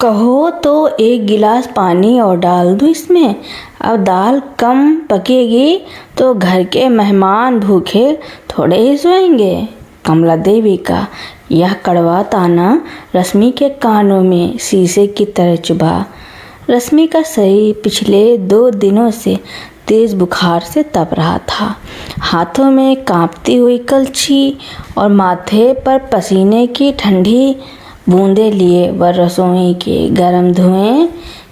कहो तो एक गिलास पानी और डाल दूँ इसमें। अब दाल कम पकेगी तो घर के मेहमान भूखे थोड़े ही सोएंगे। कमला देवी का यह कड़वा ताना रश्मि के कानों में शीशे की तरह चुभा। रश्मि का शरीर पिछले 2 दिनों से तेज बुखार से तप रहा था। हाथों में कांपती हुई कलछी और माथे पर पसीने की ठंडी बूंदें लिए वह रसोई के गर्म धुएं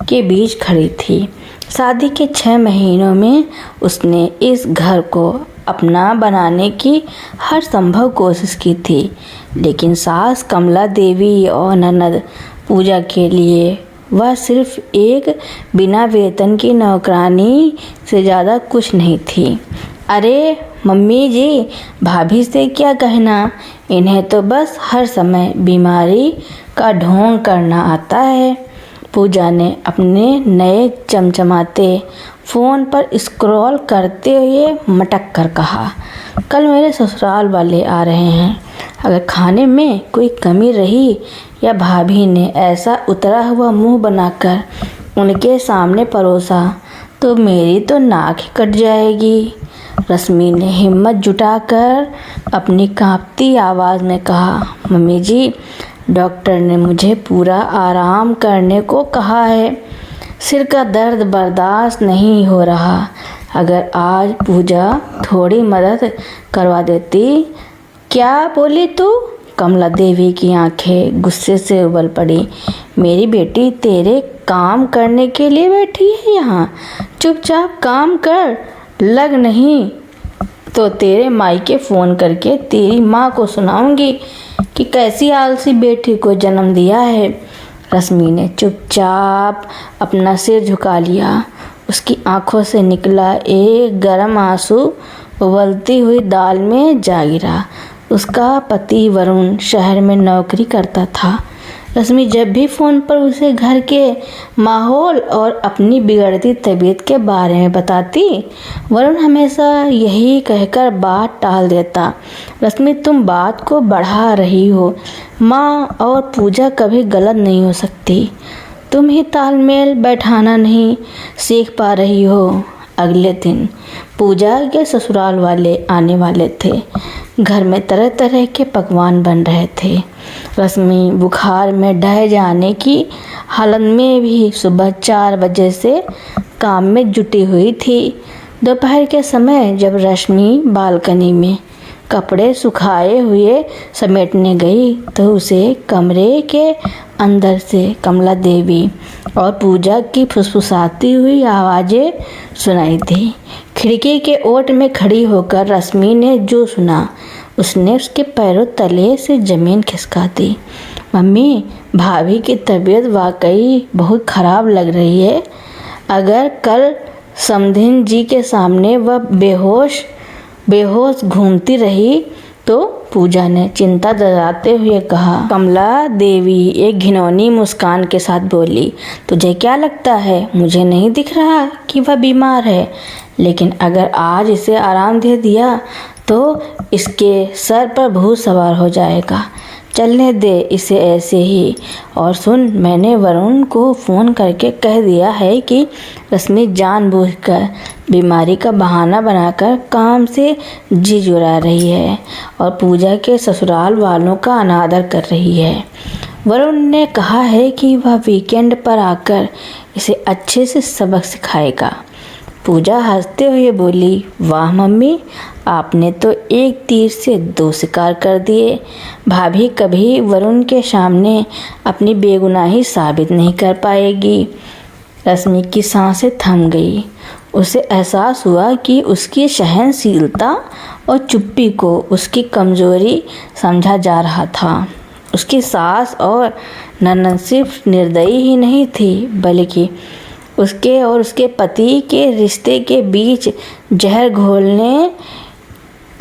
के बीच खड़ी थी। शादी के 6 महीनों में उसने इस घर को अपना बनाने की हर संभव कोशिश की थी, लेकिन सास कमला देवी और ननद पूजा के लिए वह सिर्फ एक बिना वेतन की नौकरानी से ज़्यादा कुछ नहीं थी। अरे मम्मी जी, भाभी से क्या कहना, इन्हें तो बस हर समय बीमारी का ढोंग करना आता है। पूजा ने अपने नए चमचमाते फ़ोन पर स्क्रॉल करते हुए मटक कर कहा, कल मेरे ससुराल वाले आ रहे हैं। अगर खाने में कोई कमी रही या भाभी ने ऐसा उतरा हुआ मुंह बनाकर उनके सामने परोसा तो मेरी तो नाक ही कट जाएगी। रश्मि ने हिम्मत जुटाकर अपनी कांपती आवाज़ में कहा, मम्मी जी, डॉक्टर ने मुझे पूरा आराम करने को कहा है। सिर का दर्द बर्दाश्त नहीं हो रहा। अगर आज पूजा थोड़ी मदद करवा देती। क्या बोली तू? कमला देवी की आंखें गुस्से से उबल पड़ी। मेरी बेटी तेरे काम करने के लिए बैठी है यहाँ। चुपचाप काम कर, लग नहीं तो तेरे मायके फ़ोन करके तेरी माँ को सुनाऊंगी कि कैसी आलसी बेटी को जन्म दिया है। रश्मि ने चुपचाप अपना सिर झुका लिया। उसकी आंखों से निकला एक गर्म आंसू उबलती हुई दाल में जा गिरा। उसका पति वरुण शहर में नौकरी करता था। रश्मि जब भी फ़ोन पर उसे घर के माहौल और अपनी बिगड़ती तबीयत के बारे में बताती, वरुण हमेशा यही कहकर बात टाल देता, रश्मि तुम बात को बढ़ा रही हो। माँ और पूजा कभी गलत नहीं हो सकती। तुम ही तालमेल बैठाना नहीं सीख पा रही हो। अगले दिन पूजा के ससुराल वाले आने वाले थे। घर में तरह तरह के पकवान बन रहे थे। रश्मि बुखार में ढह जाने की हालत में भी सुबह 4 बजे से काम में जुटी हुई थी। दोपहर के समय जब रश्मि बालकनी में कपड़े सुखाए हुए समेटने गई तो उसे कमरे के अंदर से कमला देवी और पूजा की फुसफुसाती हुई आवाज़ें सुनाई दी। खिड़की के ओट में खड़ी होकर रश्मि ने जो सुना उसने उसके पैरों तले से ज़मीन खिसका दी। मम्मी, भाभी की तबीयत वाकई बहुत ख़राब लग रही है। अगर कल समधिन जी के सामने वह बेहोश घूमती रही तो, पूजा ने चिंता जताते हुए कहा। कमला देवी एक घिनौनी मुस्कान के साथ बोली, तुझे क्या लगता है मुझे नहीं दिख रहा कि वह बीमार है? लेकिन अगर आज इसे आराम दे दिया तो इसके सर पर भूत सवार हो जाएगा। चलने दे इसे ऐसे ही। और सुन, मैंने वरुण को फ़ोन करके कह दिया है कि रश्मि जानबूझकर बीमारी का बहाना बनाकर काम से जी जुड़ा रही है और पूजा के ससुराल वालों का अनादर कर रही है। वरुण ने कहा है कि वह वीकेंड पर आकर इसे अच्छे से सबक सिखाएगा। पूजा हंसते हुए बोली, वाह मम्मी, आपने तो एक तीर से 2 शिकार कर दिए। भाभी कभी वरुण के सामने अपनी बेगुनाही साबित नहीं कर पाएगी। रश्मि की सांसें थम गई। उसे एहसास हुआ कि उसकी सहनशीलता और चुप्पी को उसकी कमजोरी समझा जा रहा था। उसकी सास और ननद सिर्फ निर्दयी ही नहीं थी, बल्कि उसके और उसके पति के रिश्ते के बीच जहर घोलने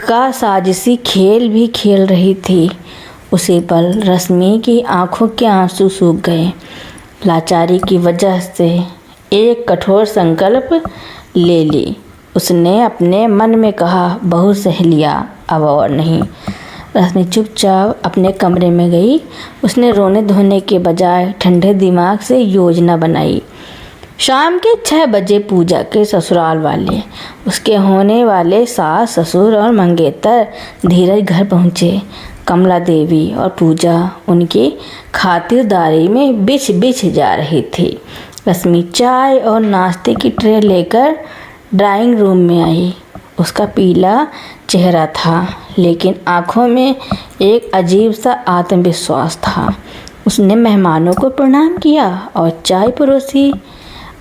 का साजिशी खेल भी खेल रही थी। उसी पल रश्मि की आंखों के आंसू सूख गए। लाचारी की वजह से एक कठोर संकल्प ले ली। उसने अपने मन में कहा, बहुत सह लिया, अब और नहीं। रश्मि चुपचाप अपने कमरे में गई। उसने रोने धोने के बजाय ठंडे दिमाग से योजना बनाई। शाम के 6 बजे पूजा के ससुराल वाले, उसके होने वाले सास ससुर और मंगेतर धीरज घर पहुँचे। कमला देवी और पूजा उनकी खातिरदारी में बिछ जा रही थी। रश्मि चाय और नाश्ते की ट्रे लेकर ड्राइंग रूम में आई। उसका पीला चेहरा था, लेकिन आंखों में एक अजीब सा आत्मविश्वास था। उसने मेहमानों को प्रणाम किया और चाय परोसी।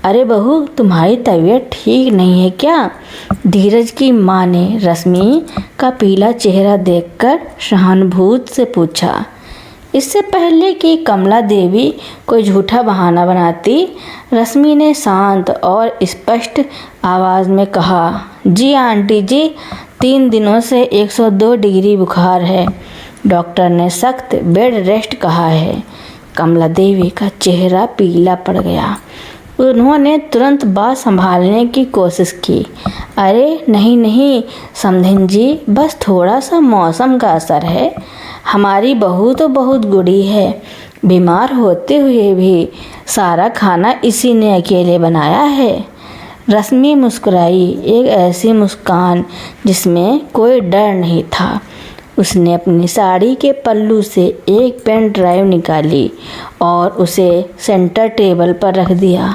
अरे बहू, तुम्हारी तबीयत ठीक नहीं है क्या? धीरज की माँ ने रश्मि का पीला चेहरा देखकर सहानुभूति से पूछा। इससे पहले कि कमला देवी कोई झूठा बहाना बनाती, रश्मि ने शांत और स्पष्ट आवाज़ में कहा, जी आंटी जी, 3 दिनों से 102 डिग्री बुखार है। डॉक्टर ने सख्त बेड रेस्ट कहा है। कमला देवी का चेहरा पीला पड़ गया। उन्होंने तुरंत बात संभालने की कोशिश की। अरे नहीं समधिन जी, बस थोड़ा सा मौसम का असर है। हमारी बहू तो बहुत गुड़ी है। बीमार होते हुए भी सारा खाना इसी ने अकेले बनाया है। रश्मि मुस्कुराई, एक ऐसी मुस्कान जिसमें कोई डर नहीं था। उसने अपनी साड़ी के पल्लू से एक पेन ड्राइव निकाली और उसे सेंटर टेबल पर रख दिया।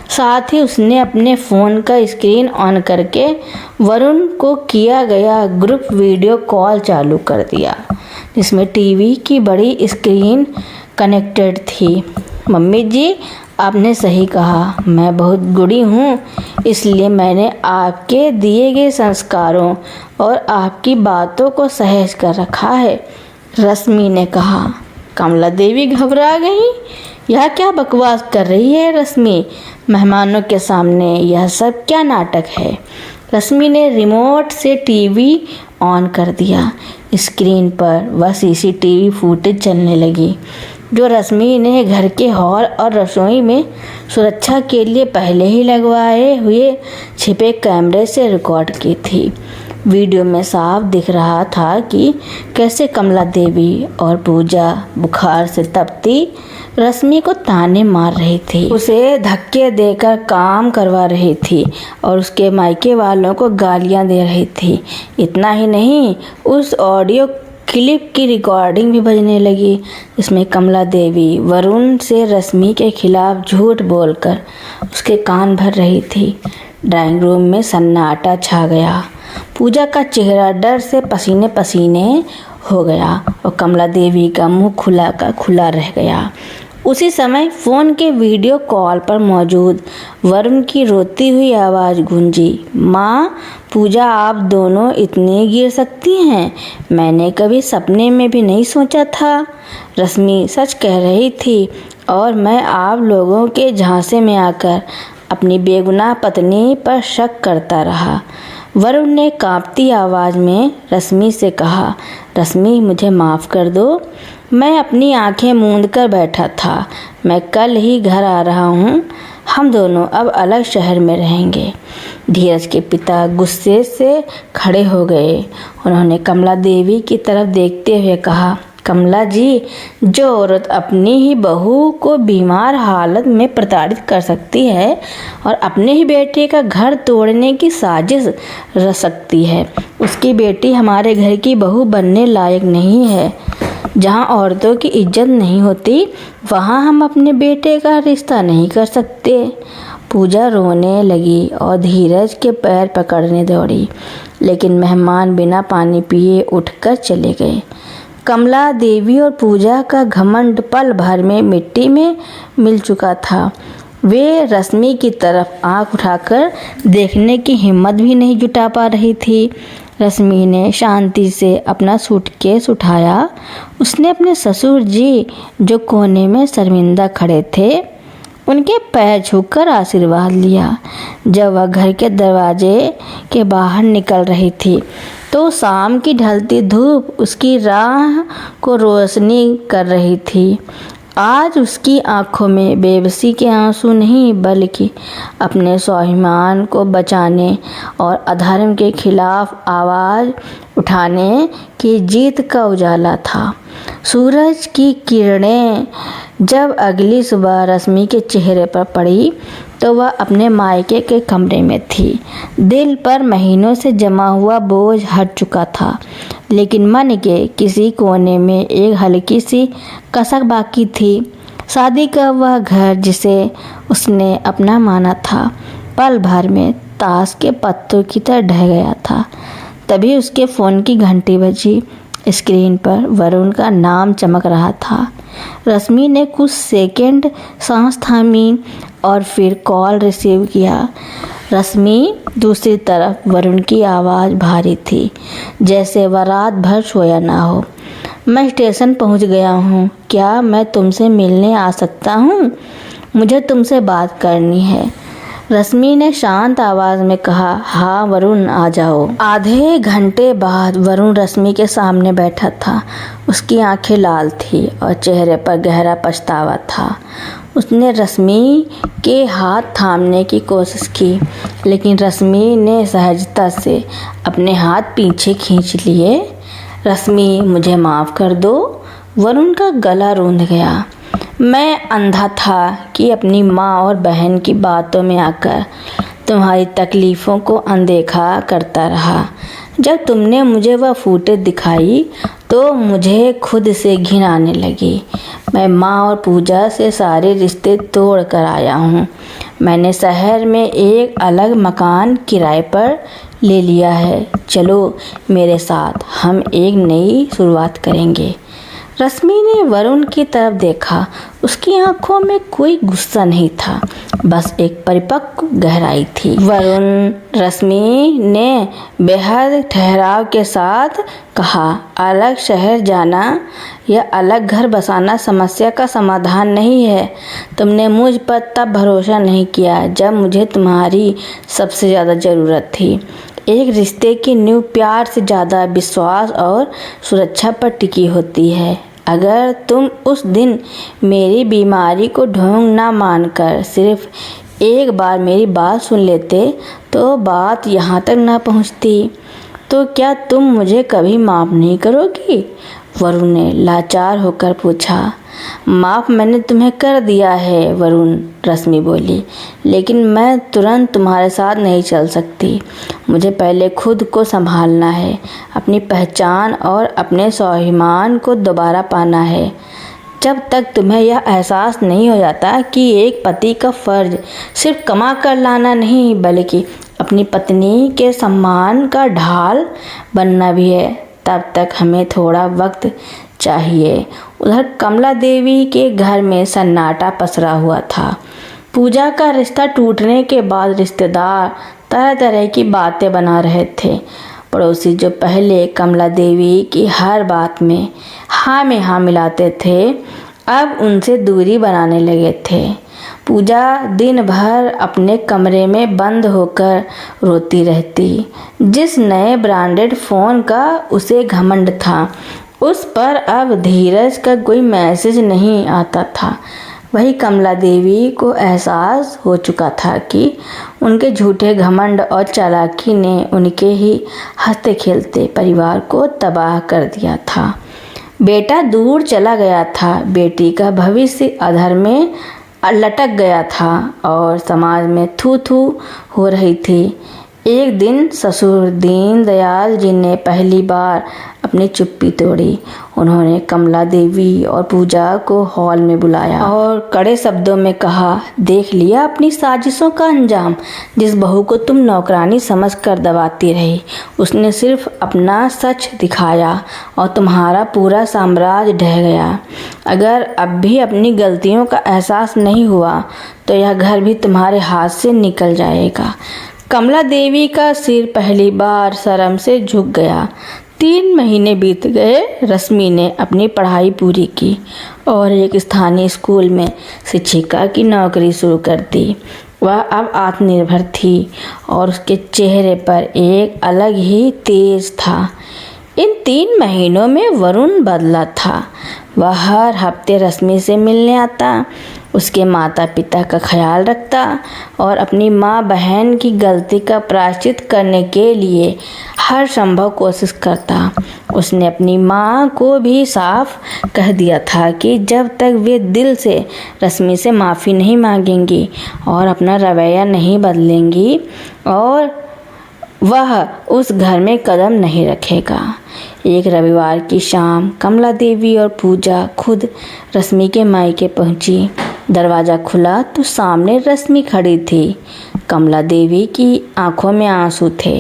साथ ही उसने अपने फ़ोन का स्क्रीन ऑन करके वरुण को किया गया ग्रुप वीडियो कॉल चालू कर दिया, जिसमें टीवी की बड़ी स्क्रीन कनेक्टेड थी। मम्मी जी, आपने सही कहा, मैं बहुत गुड़ी हूँ, इसलिए मैंने आपके दिए गए संस्कारों और आपकी बातों को सहेज कर रखा है, रश्मि ने कहा। कमला देवी घबरा गई। यह क्या बकवास कर रही है रश्मि? मेहमानों के सामने यह सब क्या नाटक है? रश्मि ने रिमोट से टीवी ऑन कर दिया। स्क्रीन पर वह सीसीटीवी फुटेज चलने लगी, जो रश्मि ने घर के हॉल और रसोई में सुरक्षा के लिए पहले ही लगवाए हुए छिपे कैमरे से रिकॉर्ड की थी। वीडियो में साफ दिख रहा था कि कैसे कमला देवी और पूजा बुखार से तपती रश्मि को ताने मार रही थी, उसे धक्के देकर काम करवा रही थी और उसके मायके वालों को गालियां दे रही थी। इतना ही नहीं, उस ऑडियो क्लिप की रिकॉर्डिंग भी बजने लगी, इसमें कमला देवी वरुण से रश्मि के खिलाफ झूठ बोलकर उसके कान भर रही थी। ड्राइंग रूम में सन्नाटा छा गया। पूजा का चेहरा डर से पसीने पसीने हो गया और कमला देवी का मुंह खुला का खुला रह गया। उसी समय फ़ोन के वीडियो कॉल पर मौजूद वरुण की रोती हुई आवाज़ गूंजी। माँ, पूजा, आप दोनों इतने गिर सकती हैं, मैंने कभी सपने में भी नहीं सोचा था। रश्मि सच कह रही थी और मैं आप लोगों के झांसे में आकर अपनी बेगुनाह पत्नी पर शक करता रहा। वरुण ने कांपती आवाज़ में रश्मि से कहा, रश्मि, मुझे माफ़ कर दो, मैं अपनी आंखें मूंद कर बैठा था। मैं कल ही घर आ रहा हूँ। हम दोनों अब अलग शहर में रहेंगे। धीरज के पिता गुस्से से खड़े हो गए। उन्होंने कमला देवी की तरफ देखते हुए कहा, कमला जी, जो औरत अपनी ही बहू को बीमार हालत में प्रताड़ित कर सकती है और अपने ही बेटे का घर तोड़ने की साजिश रच सकती है, उसकी बेटी हमारे घर की बहू बनने लायक नहीं है। जहाँ औरतों की इज्जत नहीं होती, वहाँ हम अपने बेटे का रिश्ता नहीं कर सकते। पूजा रोने लगी और धीरज के पैर पकड़ने दौड़ी, लेकिन मेहमान बिना पानी पिए उठकर चले गए। कमला देवी और पूजा का घमंड पल भर में मिट्टी में मिल चुका था। वे रश्मि की तरफ आंख उठाकर देखने की हिम्मत भी नहीं जुटा पा रही थी। रश्मि ने शांति से अपना सूटकेस उठाया। उसने अपने ससुर जी, जो कोने में शर्मिंदा खड़े थे, उनके पैर छूकर आशीर्वाद लिया। जब वह घर के दरवाजे के बाहर निकल रही थी तो शाम की ढलती धूप उसकी राह को रोशनी कर रही थी। आज उसकी आंखों में बेबसी के आंसू नहीं, बल्कि अपने स्वाभिमान को बचाने और अधर्म के खिलाफ आवाज़ उठाने की जीत का उजाला था। सूरज की किरणें जब अगली सुबह रश्मि के चेहरे पर पड़ी तो वह अपने मायके के कमरे में थी। दिल पर महीनों से जमा हुआ बोझ हट चुका था, लेकिन मन के किसी कोने में एक हल्की सी कसक बाकी थी। शादी का वह घर जिसे उसने अपना माना था, पल भर में ताश के पत्तों की तरह ढह गया था। तभी उसके फ़ोन की घंटी बजी। स्क्रीन पर वरुण का नाम चमक रहा था। रश्मि ने कुछ सेकंड सांस थामी और फिर कॉल रिसीव किया। रश्मि दूसरी तरफ वरुण की आवाज़ भारी थी, जैसे वह रात भर सोया ना हो। मैं स्टेशन पहुंच गया हूं, क्या मैं तुमसे मिलने आ सकता हूं? मुझे तुमसे बात करनी है। रश्मि ने शांत आवाज़ में कहा। हाँ वरुण, आ जाओ। आधे घंटे बाद वरुण रश्मि के सामने बैठा था। उसकी आंखें लाल थी और चेहरे पर गहरा पछतावा था। उसने रश्मि के हाथ थामने की कोशिश की, लेकिन रश्मि ने सहजता से अपने हाथ पीछे खींच लिए। रश्मि, मुझे माफ़ कर दो। वरुण का गला रूंध गया। मैं अंधा था कि अपनी माँ और बहन की बातों में आकर तुम्हारी तकलीफ़ों को अनदेखा करता रहा। जब तुमने मुझे वह फुटेज दिखाई तो मुझे खुद से घिन आने लगी। मैं माँ और पूजा से सारे रिश्ते तोड़ कर आया हूँ। मैंने शहर में एक अलग मकान किराए पर ले लिया है। चलो मेरे साथ, हम एक नई शुरुआत करेंगे। रश्मि ने वरुण की तरफ देखा। उसकी आंखों में कोई गुस्सा नहीं था, बस एक परिपक्व गहराई थी। वरुण, रश्मि ने बेहद ठहराव के साथ कहा, अलग शहर जाना या अलग घर बसाना समस्या का समाधान नहीं है। तुमने मुझ पर तब भरोसा नहीं किया जब मुझे तुम्हारी सबसे ज़्यादा ज़रूरत थी। एक रिश्ते की नींव प्यार से ज़्यादा विश्वास और सुरक्षा पर टिकी होती है। अगर तुम उस दिन मेरी बीमारी को ढोंग ना मानकर सिर्फ एक बार मेरी बात सुन लेते तो बात यहाँ तक ना पहुँचती। तो क्या तुम मुझे कभी माफ़ नहीं करोगी? वरुण ने लाचार होकर पूछा। माफ़ मैंने तुम्हें कर दिया है वरुण, रश्मि बोली, लेकिन मैं तुरंत तुम्हारे साथ नहीं चल सकती। मुझे पहले खुद को संभालना है, अपनी पहचान और अपने स्वाभिमान को दोबारा पाना है। जब तक तुम्हें यह एहसास नहीं हो जाता कि एक पति का फ़र्ज सिर्फ कमा कर लाना नहीं, बल्कि अपनी पत्नी के सम्मान का ढाल बनना भी है, तब तक हमें थोड़ा वक्त चाहिए। उधर कमला देवी के घर में सन्नाटा पसरा हुआ था। पूजा का रिश्ता टूटने के बाद रिश्तेदार तरह तरह की बातें बना रहे थे। पड़ोसी जो पहले कमला देवी की हर बात में हाँ मिलाते थे, अब उनसे दूरी बनाने लगे थे। पूजा दिन भर अपने कमरे में बंद होकर रोती रहती। जिस नए ब्रांडेड फ़ोन का उसे घमंड था, उस पर अब धीरज का कोई मैसेज नहीं आता था। वही कमला देवी को एहसास हो चुका था कि उनके झूठे घमंड और चालाकी ने उनके ही हंसते खेलते परिवार को तबाह कर दिया था। बेटा दूर चला गया था, बेटी का भविष्य अधर में लटक गया था और समाज में थू थू हो रही थी। एक दिन ससुर दीनदयाल जी ने पहली बार अपनी चुप्पी तोड़ी। उन्होंने कमला देवी और पूजा को हॉल में बुलाया और कड़े शब्दों में कहा, देख लिया अपनी साजिशों का अंजाम। जिस बहू को तुम नौकरानी समझकर दबाती रही, उसने सिर्फ अपना सच दिखाया और तुम्हारा पूरा साम्राज्य ढह गया। अगर अब भी अपनी गलतियों का एहसास नहीं हुआ तो यह घर भी तुम्हारे हाथ से निकल जाएगा। कमला देवी का सिर पहली बार शर्म से झुक गया। 3 महीने बीत गए। रश्मि ने अपनी पढ़ाई पूरी की और एक स्थानीय स्कूल में शिक्षिका की नौकरी शुरू कर दी। वह अब आत्मनिर्भर थी और उसके चेहरे पर एक अलग ही तेज था। इन 3 महीनों में वरुण बदला था। वह हर हफ्ते रश्मि से मिलने आता, उसके माता पिता का ख्याल रखता और अपनी माँ बहन की गलती का प्रायश्चित करने के लिए हर संभव कोशिश करता। उसने अपनी माँ को भी साफ कह दिया था कि जब तक वे दिल से रश्मि से माफ़ी नहीं मांगेंगी और अपना रवैया नहीं बदलेंगी और वह उस घर में कदम नहीं रखेगा। एक रविवार की शाम कमला देवी और पूजा खुद रश्मि के मायके पहुंची। दरवाज़ा खुला तो सामने रश्मि खड़ी थी। कमला देवी की आंखों में आंसू थे।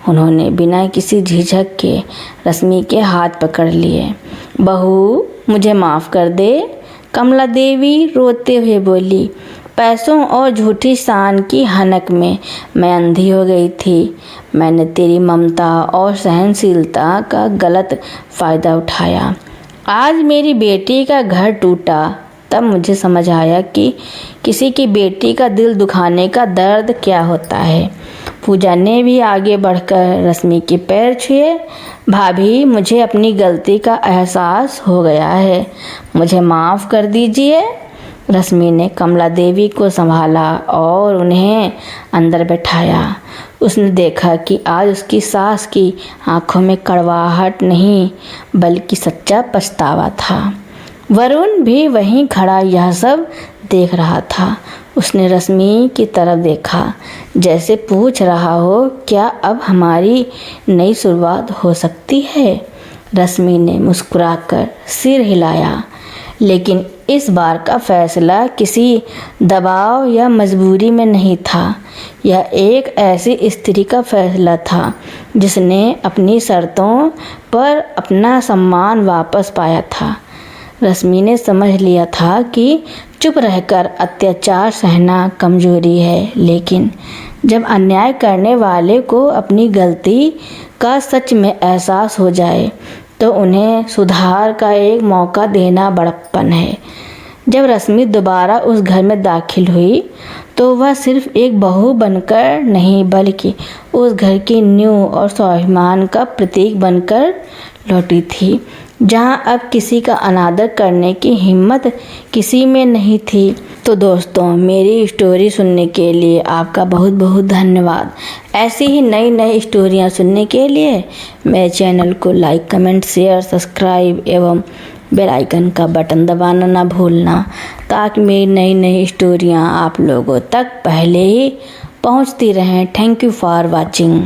उन्होंने बिना किसी झिझक के रश्मि के हाथ पकड़ लिए। बहू, मुझे माफ़ कर दे, कमला देवी रोते हुए बोली। पैसों और झूठी शान की हनक में मैं अंधी हो गई थी। मैंने तेरी ममता और सहनशीलता का गलत फ़ायदा उठाया। आज मेरी बेटी का घर टूटा तब मुझे समझ आया कि किसी की बेटी का दिल दुखाने का दर्द क्या होता है। पूजा ने भी आगे बढ़कर रश्मि के पैर छुए। भाभी, मुझे अपनी गलती का एहसास हो गया है, मुझे माफ़ कर दीजिए। रश्मि ने कमला देवी को संभाला और उन्हें अंदर बैठाया। उसने देखा कि आज उसकी सास की आंखों में कड़वाहट नहीं बल्कि सच्चा पछतावा था। वरुण भी वहीं खड़ा यह सब देख रहा था। उसने रश्मि की तरफ देखा जैसे पूछ रहा हो, क्या अब हमारी नई शुरुआत हो सकती है? रश्मि ने मुस्कुराकर सिर हिलाया, लेकिन इस बार का फैसला किसी दबाव या मजबूरी में नहीं था। यह एक ऐसी स्त्री का फैसला था जिसने अपनी शर्तों पर अपना सम्मान वापस पाया था। रश्मि ने समझ लिया था कि चुप रहकर अत्याचार सहना कमजोरी है, लेकिन जब अन्याय करने वाले को अपनी गलती का सच में एहसास हो जाए तो उन्हें सुधार का एक मौका देना बड़प्पन है। जब रश्मि दोबारा उस घर में दाखिल हुई तो वह सिर्फ एक बहू बनकर नहीं बल्कि उस घर की नींव और स्वाभिमान का प्रतीक बनकर लौटी थी, जहां अब किसी का अनादर करने की हिम्मत किसी में नहीं थी। तो दोस्तों, मेरी स्टोरी सुनने के लिए आपका बहुत बहुत धन्यवाद। ऐसी ही नई नई स्टोरियां सुनने के लिए मेरे चैनल को लाइक, कमेंट, शेयर, सब्सक्राइब एवं बेल आइकन का बटन दबाना ना भूलना, ताकि मेरी नई नई स्टोरियां आप लोगों तक पहले ही पहुंचती रहें। Thank you for watching.